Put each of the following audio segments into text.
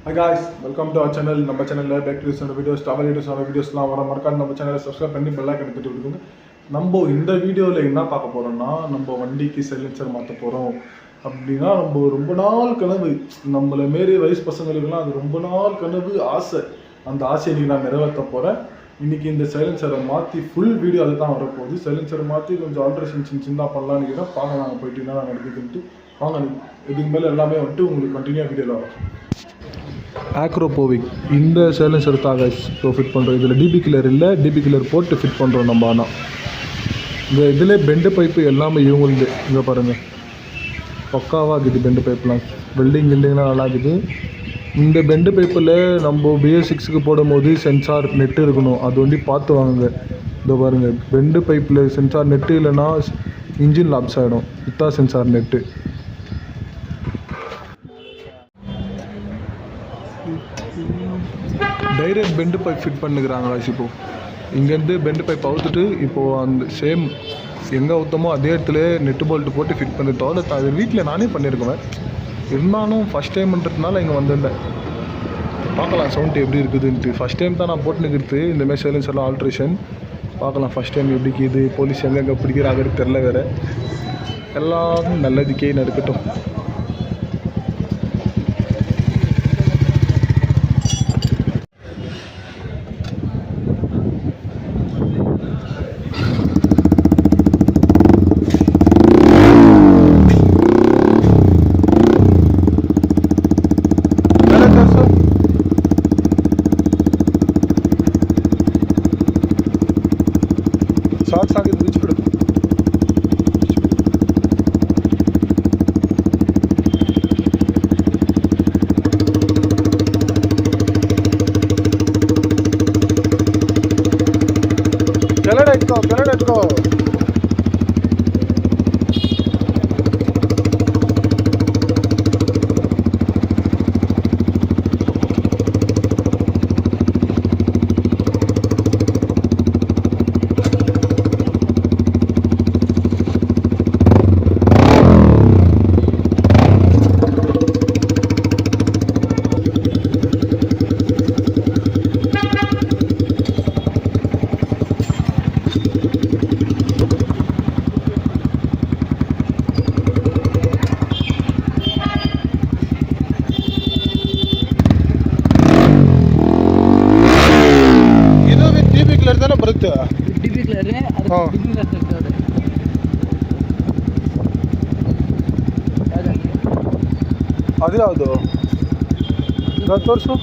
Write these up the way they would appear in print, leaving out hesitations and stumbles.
Hi guys, welcome to our channel. நம்ம சேனல்ல back to videos, travel வீடியோஸ்லாம் வர மறக்காம நம்ம சேனலை சப்ஸ்கிரைப் பண்ணி பெல் ஐகான் தட்டி விட்டுருங்க. நம்ம இந்த வீடியோவில் என்ன பார்க்க போறோம்னா, நம்ம வண்டிக்கு சைலன்சர் மாற்ற போகிறோம். அப்படின்னா நம்ம ரொம்ப நாள் கனவு, நம்மளை மாரி வயசு பசங்களுக்குலாம் அது ரொம்ப நாள் கனவு, ஆசை. அந்த ஆசையை இன்னைக்கு நான் நிறைவேற்ற போகிறேன். இன்றைக்கி இந்த சைலன்சரை மாற்றி ஃபுல் வீடியோ அது தான் வரப்போகுது. சைலன்சரை மாற்றி கொஞ்சம் ஆல்ட்ரேஷன் சின்ன பண்ணலான்னு நினைக்கிறேன். பார்க்க நாங்கள் போயிட்டு என்ன நடக்குதுன்ட்டு வாங்க. இதுக்கு மேலே எல்லாமே வந்துட்டு உங்களுக்கு கண்டினியூவாக வீடியோவில் வரும். ஆக்ரோபோவிக் இந்த சைலன்சர் தான் இப்போ ஃபிட் பண்ணுறோம். இதில் டிபி கில்லர் இல்லை, டிபி கில்லர் போட்டு ஃபிட் பண்ணுறோம் நம்ம. ஆனால் இந்த இதில் பெண்டு பைப்பு எல்லாமே இவங்களுது. இங்கே பாருங்கள், பக்காவாக இருக்குது பெண்டு பைப்லாம். வெல்டிங்லாம் நல்லா இருக்குது. இந்த பெண்டு பைப்பில் நம்ம BS6க்கு போடும் போது சென்சார் நெட்டு இருக்கணும், அது வந்து பார்த்து வாங்குங்க. இதோ பாருங்கள், பெண்டு பைப்பில் சென்சார் நெட்டு இல்லைன்னா இன்ஜின் லாப்ஸ் ஆகிடும். இதுதான் sensor net. Direct bend pipe fit பண்ணுகிறாங்க. இப்போது இங்கேருந்து பெண்டு பைப் அவுத்துட்டு இப்போது அந்த சேம் எங்கே அவுத்தமோ அதே இடத்துல நெட்டு போல்ட்டு போட்டு ஃபிட் பண்ணி தவிர அது வீட்டில் நானே பண்ணியிருக்குவேன். இருந்தாலும் ஃபஸ்ட் டைம்ன்றதுனால இங்கே வந்திருந்தேன். பார்க்கலாம் சவுண்டு எப்படி இருக்குதுன்ட்டு. ஃபஸ்ட் டைம் தான் நான் போட்டுனுக்கிறது இந்தமாதிரி சைலன்சர்லாம் ஆல்ட்ரேஷன். பார்க்கலாம் ஃபஸ்ட் டைம் எப்படி இருக்குது, போலீஸ் எங்கெங்கே பிடிக்கிறாங்கன்னு தெரில. வேறு எல்லாம் நல்லதுக்கே நடக்கட்டும். ಶಾರ್ಟ್ಸ್ ಆಗಿದ್ದು ಬಿಚ್ಚಿಬಿಡು. ಕೆಳಗಡೆ ಇಟ್ಕೋ. ಬರುತ್ತೆ ಡಿಬಿ ಕ್ಲಿಯರ್ ಅದು ಯಾವುದು ತೋರಿಸು.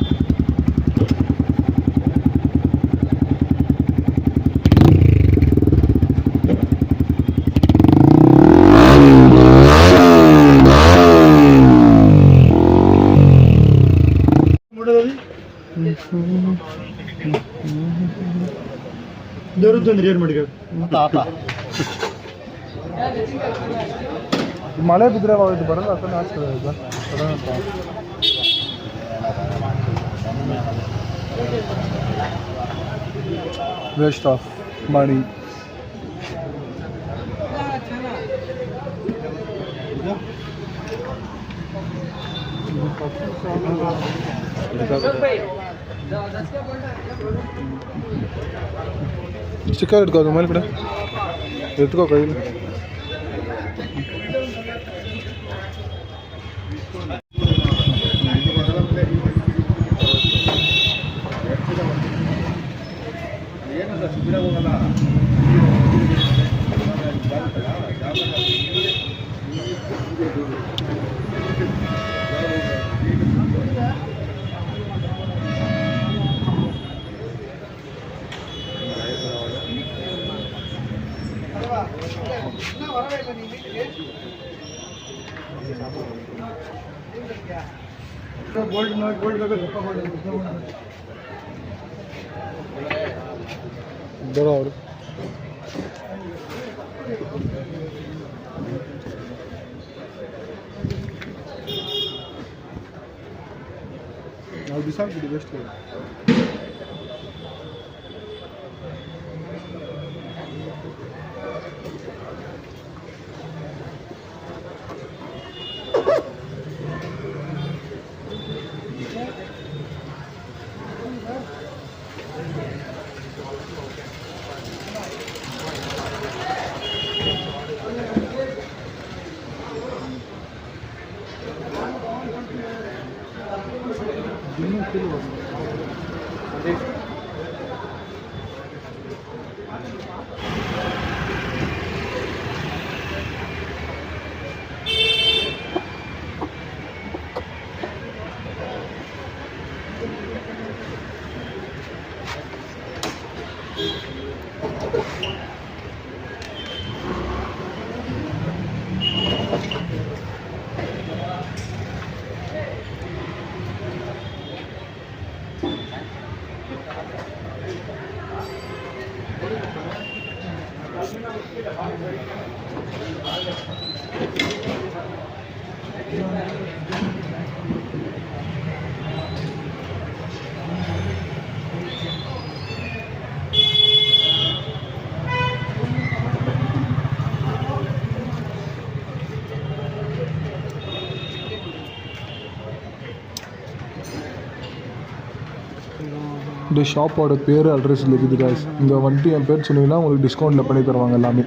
ದೊರೆತಂದ್ರೆ ಏನು ಮಾಡಿ ಮಳೆ ಬಿದ್ದರೆ ಇದು ಬರಲ್ಲ. ಅದನ್ನ ಹಾಕ್ತದೆ ವೇಸ್ಟ್ ಆಫ್ ಮನಿ. ಸ್ಟಿಕ್ಕರ್ ಇಟ್ಕೋದು ಮೇಲೆ ಕಡೆ ಎತ್ಕೋ ಕೈಲಿ. ಬರೋರು ನಾವು ಬಿಸಾಕ್ಬಿಡಿ ಬೆಸ್ಟ್. இன்னும் கீழே வரணும். அதே இந்த ஷாப்போட பேர் அட்ரஸ் இருக்குது guys. இங்கே வந்துட்டு என் பேர் சொன்னீங்கன்னா உங்களுக்கு டிஸ்கவுண்ட்டில் பண்ணி தருவாங்க எல்லாமே.